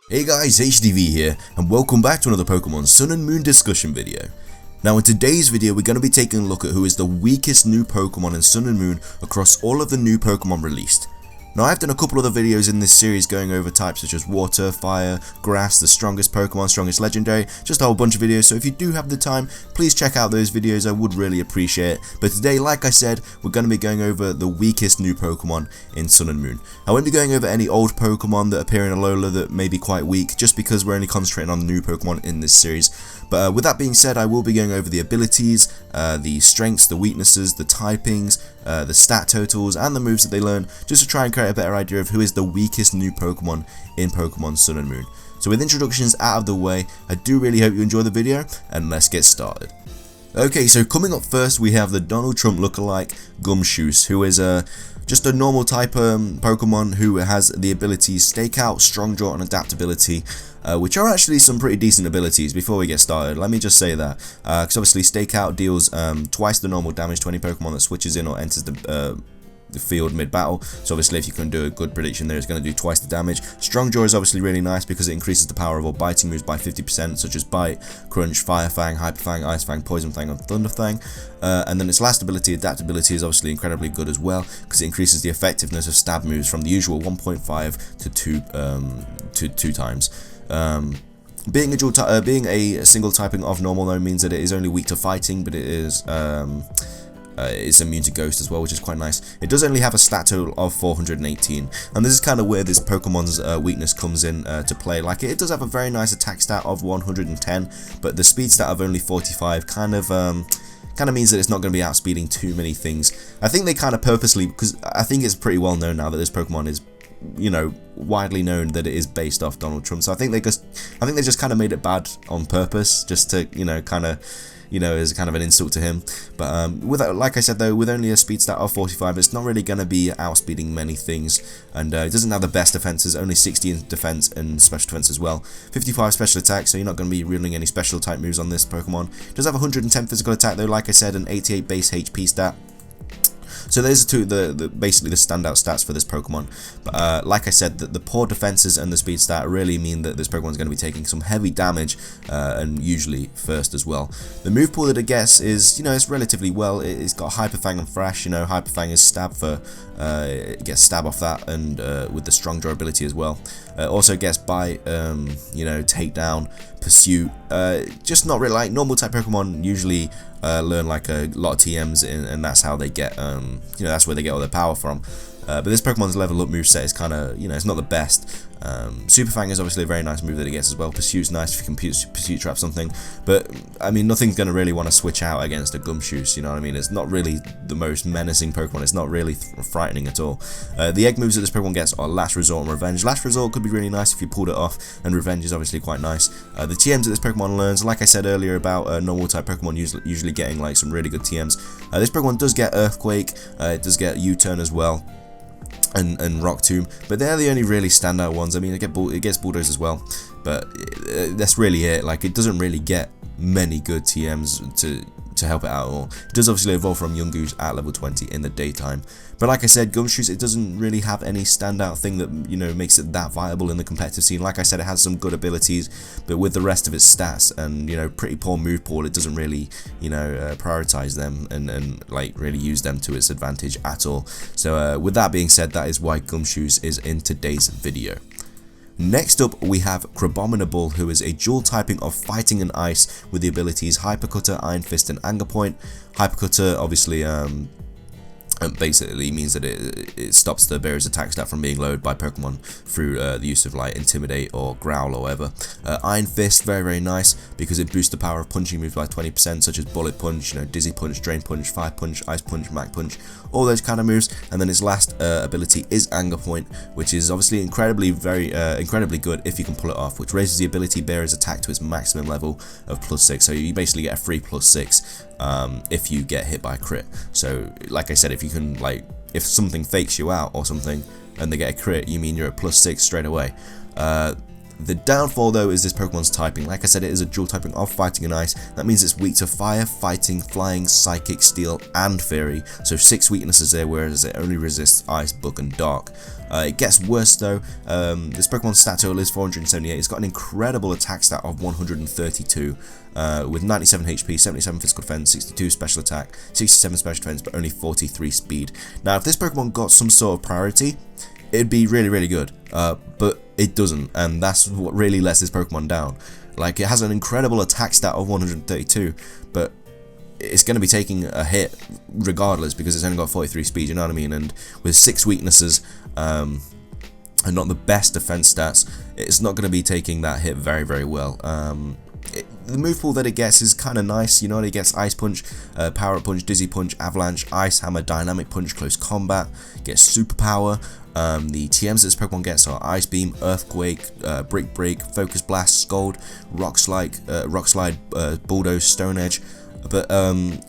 Hey guys, HDV here, and welcome back to another Pokemon Sun and Moon discussion video. Now in today's video we're going to be taking a look at who is the weakest new Pokemon in Sun and Moon across all of the new Pokemon released. Now I've done a couple other videos in this series going over types such as Water, Fire, Grass, the strongest Pokemon, strongest Legendary, just a whole bunch of videos, so if you do have the time, please check out those videos, I would really appreciate it. But today, like I said, we're going to be going over the weakest new Pokemon in Sun and Moon. I won't be going over any old Pokemon that appear in Alola that may be quite weak, just because we're only concentrating on the new Pokemon in this series. But with that being said, I will be going over the abilities, the strengths, the weaknesses, the typings, the stat totals, and the moves that they learn, just to try and create a better idea of who is the weakest new Pokemon in Pokemon Sun and Moon. So with introductions out of the way, I do really hope you enjoy the video, and let's get started. Okay, so coming up first we have the Donald Trump lookalike Gumshoos, who is just a normal type Pokemon who has the abilities Stakeout, Strong Jaw, and Adaptability, which are actually some pretty decent abilities. Before we get started, let me just say that, because obviously Stakeout deals twice the normal damage to any Pokemon that switches in or enters the field mid-battle, so obviously if you can do a good prediction there, it's going to do twice the damage. Strong Jaw is obviously really nice because it increases the power of all biting moves by 50%, such as Bite, Crunch, Fire Fang, Hyper Fang, Ice Fang, Poison Fang, and Thunder Fang. And then its last ability, Adaptability, is obviously incredibly good as well because it increases the effectiveness of stab moves from the usual 1.5 to 2 times. Being a single typing of normal though means that it is only weak to fighting, but it is it's immune to Ghost as well, which is quite nice. It does only have a stat total of 418, and this is kind of where this Pokemon's weakness comes in to play. Like, it does have a very nice attack stat of 110, but the speed stat of only 45 kind of means that it's not going to be outspeeding too many things. I think they kind of purposely, because I think it's pretty well known now that this Pokemon is, you know, widely known that it is based off Donald Trump. So I think they just kind of made it bad on purpose, just to, you know, kind of, you know, as kind of an insult to him. But with, like I said though, with only a speed stat of 45, it's not really going to be outspeeding many things, and it doesn't have the best defenses, only 60 in defense and special defense as well, 55 special attack, so you're not going to be ruling any special type moves on this Pokemon. It does have 110 physical attack though, like I said, an 88 base HP stat. So those are basically the standout stats for this Pokemon. But like I said, the poor defenses and the speed stat really mean that this Pokemon is going to be taking some heavy damage, and usually first as well. The move pool that it gets is, you know, it's relatively well. It's got Hyper Fang and Thrash. You know, Hyper Fang is stab for, it gets stab off that, and with the Strong Jaw ability as well. Also gets Bite, you know, Takedown, Pursuit. Just not really, like normal type Pokemon usually learn like a lot of TMs, and that's how they get, you know, that's where they get all their power from. But this Pokemon's level up moveset is kind of, you know, it's not the best. Super Fang is obviously a very nice move that it gets as well. Pursuit's nice if you can Pursuit trap something, but I mean, nothing's going to really want to switch out against a Gumshoos, you know what I mean? It's not really the most menacing Pokemon, it's not really frightening at all. The egg moves that this Pokemon gets are Last Resort and Revenge. Last Resort could be really nice if you pulled it off, and Revenge is obviously quite nice. The TMs that this Pokemon learns, like I said earlier about normal type Pokemon usually getting like some really good TMs, this Pokemon does get Earthquake, it does get U-Turn as well, and Rock Tomb, but they're the only really standout ones. I mean, it gets Bulldoze as well, but that's really it. Like, it doesn't really get many good TMs to help it out at all. It does obviously evolve from Yungoos at level 20 in the daytime, but like I said, Gumshoos, it doesn't really have any standout thing that, you know, makes it that viable in the competitive scene. Like I said, it has some good abilities, but with the rest of its stats and, you know, pretty poor move pool, it doesn't really, you know, prioritize them and like really use them to its advantage at all. So with that being said, that is why Gumshoos is in today's video. Next up, we have Crabominable, who is a dual typing of Fighting and Ice with the abilities Hyper Cutter, Iron Fist, and Anger Point. Hyper Cutter obviously basically means that it stops the bearer's attack stat from being lowered by Pokemon through the use of like Intimidate or Growl or whatever. Iron Fist, very very nice because it boosts the power of punching moves by 20%, such as Bullet Punch, you know, Dizzy Punch, Drain Punch, Fire Punch, Ice Punch, Mac Punch, all those kind of moves. And then its last ability is Anger Point, which is obviously incredibly good if you can pull it off, which raises the ability bearer's attack to its maximum level of +6. So you basically get a free +6 if you get hit by a crit. So like I said, if you can, like, if something fakes you out or something and they get a crit, you mean you're at +6 straight away. The downfall though is this Pokemon's typing. Like I said, it is a dual typing of Fighting and Ice. That means it's weak to Fire, Fighting, Flying, Psychic, Steel, and Fairy. So 6 weaknesses there, whereas it only resists Ice, Bug, and Dark. It gets worse though. This Pokemon's stat total is 478. It's got an incredible attack stat of 132 with 97 HP, 77 physical defense, 62 special attack, 67 special defense, but only 43 speed. Now if this Pokemon got some sort of priority, it'd be really, really good, but it doesn't, and that's what really lets this Pokemon down. Like, it has an incredible attack stat of 132, but it's going to be taking a hit regardless because it's only got 43 speed, you know what I mean? And with 6 weaknesses and not the best defense stats, it's not going to be taking that hit very, very well. The move pool that it gets is kind of nice, you know. It gets Ice Punch, Power Up Punch, Dizzy Punch, Avalanche, Ice Hammer, Dynamic Punch, Close Combat, gets Super Power. The TMs that this Pokemon gets are Ice Beam, Earthquake, Brick Break, Focus Blast, Scald, Rock Slide, Bulldoze, Stone Edge. But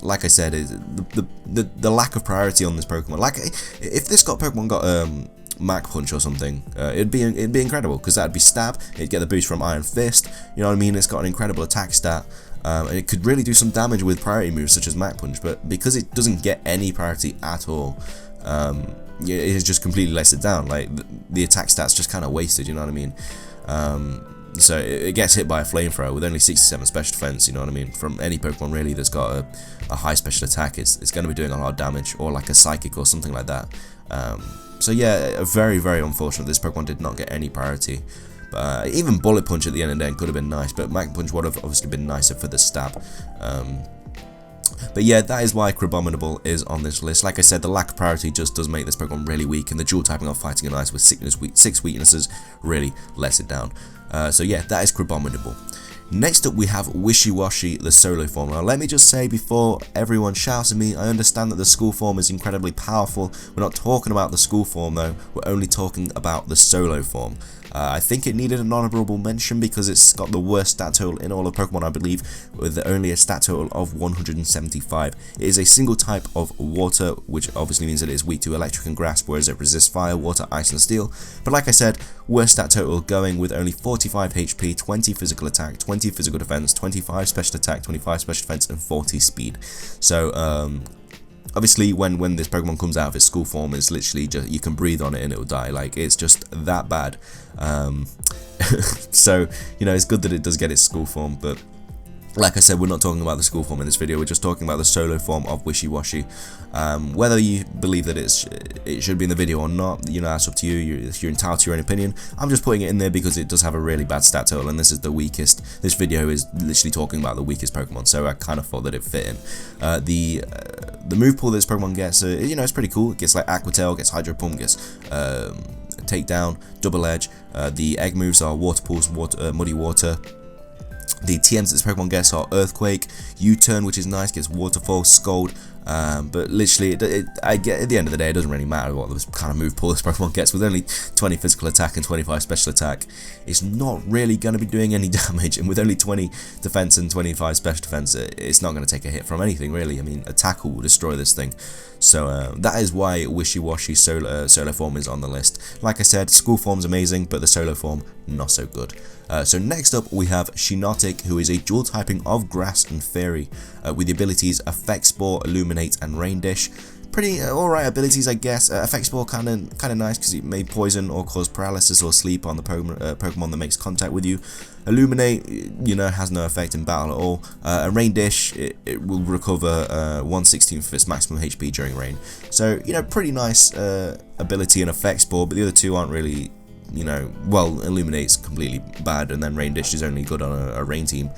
like I said, the lack of priority on this Pokemon. Like, if this Pokemon got Mach Punch or something, it'd be incredible, because that'd be Stab. It'd get the boost from Iron Fist. You know what I mean? It's got an incredible attack stat. And it could really do some damage with priority moves such as Mach Punch. But because it doesn't get any priority at all, it has just completely lets it down. Like, the attack stat's just kind of wasted. You know what I mean? So it gets hit by a Flamethrower with only 67 special defense, you know what I mean? From any Pokemon really that's got a high special attack, it's going to be doing a lot of damage, or like a Psychic or something like that. So yeah, very, very unfortunate this Pokemon did not get any priority. But even Bullet Punch at the end of the day could have been nice, but Mach Punch would have obviously been nicer for the stab. But yeah, that is why Crabominable is on this list. Like I said, the lack of priority just does make this Pokemon really weak, and the dual typing of Fighting and Ice with 6 weaknesses really lets it down. So yeah, that is Crabominable. Next up we have Wishiwashi, the solo form. Now let me just say before everyone shouts at me, I understand that the school form is incredibly powerful. We're not talking about the school form though, we're only talking about the solo form. I think it needed an honourable mention because it's got the worst stat total in all of Pokemon, I believe, with only a stat total of 175. It is a single type of water, which obviously means that it is weak to electric and grass, whereas it resists fire, water, ice and steel. But like I said, worst stat total going with only 45 HP, 20 physical attack, 20 physical defense, 25 special attack, 25 special defense and 40 speed. So obviously when this Pokemon comes out of its school form, it's literally just, you can breathe on it and it will die. Like, it's just that bad. So, you know, it's good that it does get its school form, but like I said, we're not talking about the school form in this video, we're just talking about the solo form of Wishiwashi. Whether you believe that it should be in the video or not, you know, that's up to you. You're entitled to your own opinion. I'm just putting it in there because it does have a really bad stat total, and this is the weakest. This video is literally talking about the weakest Pokemon, so I kind of thought that it fit in. The move pool that this Pokemon gets, you know, it's pretty cool. It gets like Aqua Tail, gets Hydro Pump, gets Takedown, Double Edge. The egg moves are Water Pulse, Muddy Water. The TMs that this Pokemon gets are Earthquake, U-Turn, which is nice, gets Waterfall, Scald, but literally, I get at the end of the day, it doesn't really matter what this kind of move pool this Pokemon gets. With only 20 physical attack and 25 special attack, it's not really going to be doing any damage, and with only 20 defense and 25 special defense, it's not going to take a hit from anything, really. I mean, a tackle will destroy this thing. So that is why Wishiwashi solo form is on the list. Like I said, school form's amazing, but the solo form, not so good. So next up we have Shinotik, who is a dual typing of Grass and Fairy, with the abilities Effect Spore, Illuminate and Rain Dish. Pretty alright abilities, I guess. Effect Spore kind of nice because it may poison or cause paralysis or sleep on the Pokemon that makes contact with you. Illuminate, you know, has no effect in battle at all. And Rain Dish, it will recover 1/16 of its maximum HP during rain. So, you know, pretty nice ability and Effect Spore, but the other two aren't really, you know, well, Illuminate's completely bad, and then Rain Dish is only good on a rain team.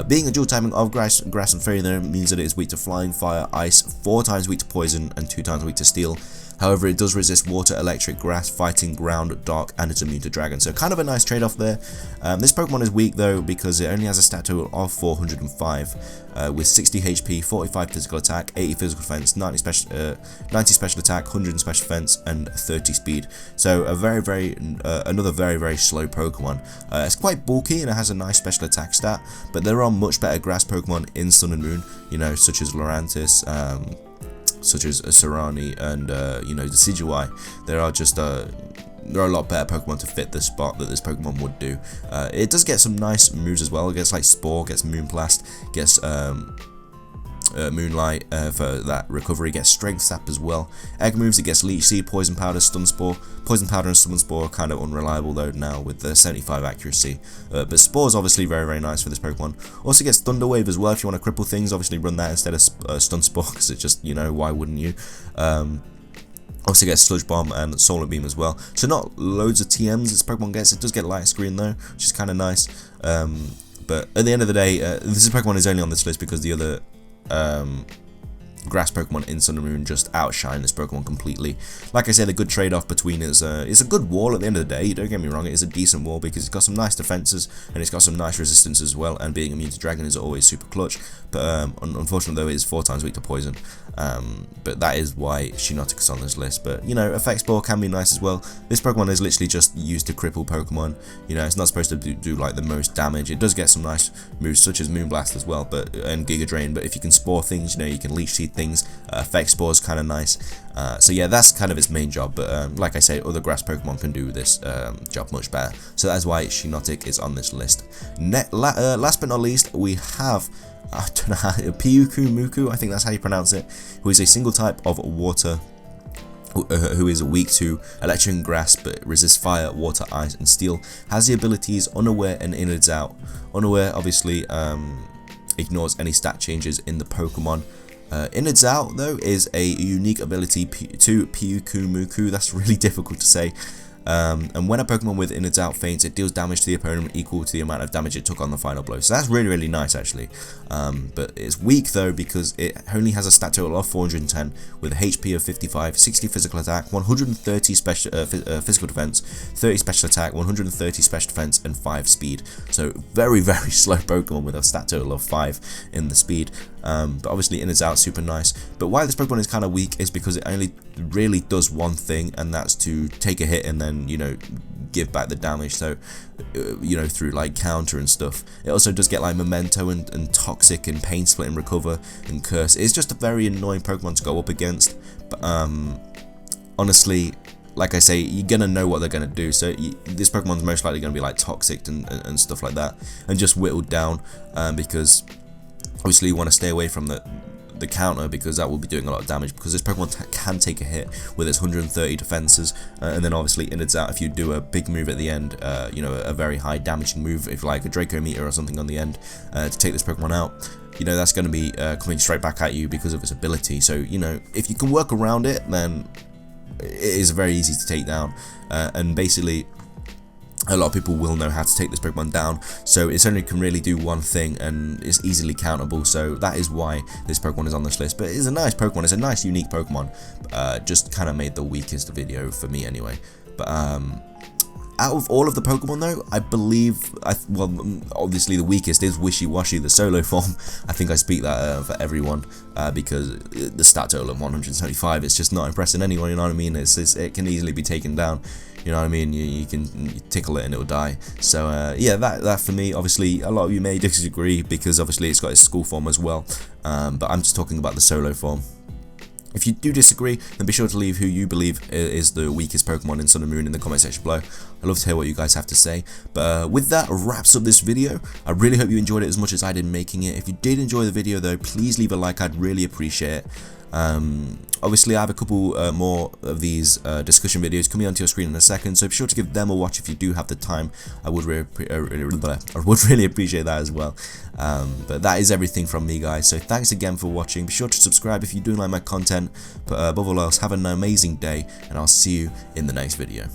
Being a dual typing of grass and Fairy, though, means that it is weak to Flying, Fire, Ice, 4 times weak to Poison, and 2 times weak to Steel. However, it does resist Water, Electric, Grass, Fighting, Ground, Dark, and it's immune to Dragon. So kind of a nice trade-off there. This Pokemon is weak, though, because it only has a stat total of 405, with 60 HP, 45 physical attack, 80 physical defense, 90 special attack, 100 special defense, and 30 speed. So another very, very slow Pokemon. It's quite bulky, and it has a nice special attack stat, but there are much better grass Pokemon in Sun and Moon, you know, such as Lurantis, such as Sarani, and you know, Decidueye. There are a lot better Pokemon to fit the spot that this Pokemon would do. It does get some nice moves as well. It gets like Spore, gets Moonblast, gets Moonlight for that recovery. It gets Strength Sap as well. Egg moves, it gets Leech Seed, Poison Powder, Stun Spore. Poison Powder and Stun Spore are kind of unreliable though now with the 75 accuracy. But Spore is obviously very, very nice for this Pokemon. Also gets Thunder Wave as well if you want to cripple things. Obviously run that instead of Stun Spore because it's just, you know, why wouldn't you? Also gets Sludge Bomb and Solar Beam as well. So not loads of TMs this Pokemon gets. It does get Light Screen though, which is kind of nice. But at the end of the day, this Pokemon is only on this list because the other grass Pokemon in Sun and Moon just outshine this Pokemon completely. Like I said, a good trade-off between it's a good wall at the end of the day. Don't get me wrong, it is a decent wall because it's got some nice defenses and it's got some nice resistance as well. And being immune to Dragon is always super clutch. But unfortunately, though, it is 4 times weak to Poison. But that is why Shinotik is on this list. But you know, Effect Spore can be nice as well. This Pokemon is literally just used to cripple Pokemon. You know, it's not supposed to do like the most damage. It does get some nice moves such as Moonblast as well, and Giga Drain. But if you can spore things, you know, you can Leech Seed things. Effect Spore is kind of nice. So yeah, that's kind of its main job. But like I say, other grass Pokemon can do this job much better. So that's why Shinotik is on this list. Last but not least, we have I don't know how, Pyukumuku, I think that's how you pronounce it, who is a single type of water, who is weak to electric and grass but resists fire, water, ice and steel, has the abilities Unaware and Innards Out. Unaware obviously ignores any stat changes in the Pokemon. Innards Out though is a unique ability to Pyukumuku, that's really difficult to say. And when a Pokemon with Innards Out faints, it deals damage to the opponent equal to the amount of damage it took on the final blow. So that's really, really nice actually. But it's weak though because it only has a stat total of 410 with a HP of 55, 60 physical attack, 130 physical defense, 30 special attack, 130 special defense, and 5 speed. So very, very slow Pokemon with a stat total of 5 in the speed. But obviously Innards Out super nice. But why this Pokemon is kind of weak is because it only really does one thing, and that's to take a hit and then, you know, give back the damage. So you know, through like counter and stuff. It also does get like Memento and Toxic and Pain Split and Recover and Curse. It's just a very annoying Pokemon to go up against. But honestly, like I say, you're gonna know what they're gonna do. So this Pokemon's most likely gonna be like Toxic and stuff like that, and just whittled down because obviously you want to stay away from the counter because that will be doing a lot of damage, because this Pokemon can take a hit with its 130 defenses, and then obviously Innards Out if you do a big move at the end, you know, a very high damaging move, if like a Draco Meter or something on the end to take this Pokemon out. You know, that's going to be coming straight back at you because of its ability. So, you know, if you can work around it, then it is very easy to take down, and basically a lot of people will know how to take this Pokemon down, so it only can really do one thing and it's easily countable. So that is why this Pokemon is on this list. But it's a nice Pokemon, it's a nice unique Pokemon, just kind of made the weakest video for me anyway. But out of all of the Pokemon though, I believe, well, obviously the weakest is Wishiwashi, the solo form. I think I speak that for everyone, because the stat total of 175 is just not impressing anyone, you know what I mean? It can easily be taken down, you know what I mean? You can tickle it and it'll die. So yeah, that for me, obviously a lot of you may disagree because obviously it's got its school form as well, but I'm just talking about the solo form. If you do disagree, then be sure to leave who you believe is the weakest Pokemon in Sun and Moon in the comment section below. I'd love to hear what you guys have to say. But with that wraps up this video. I really hope you enjoyed it as much as I did making it. If you did enjoy the video though, please leave a like, I'd really appreciate it. Obviously I have a couple more of these discussion videos coming onto your screen in a second, so be sure to give them a watch if you do have the time. I would really appreciate that as well. But that is everything from me, guys, so thanks again for watching. Be sure to subscribe if you do like my content, but above all else, have an amazing day and I'll see you in the next video.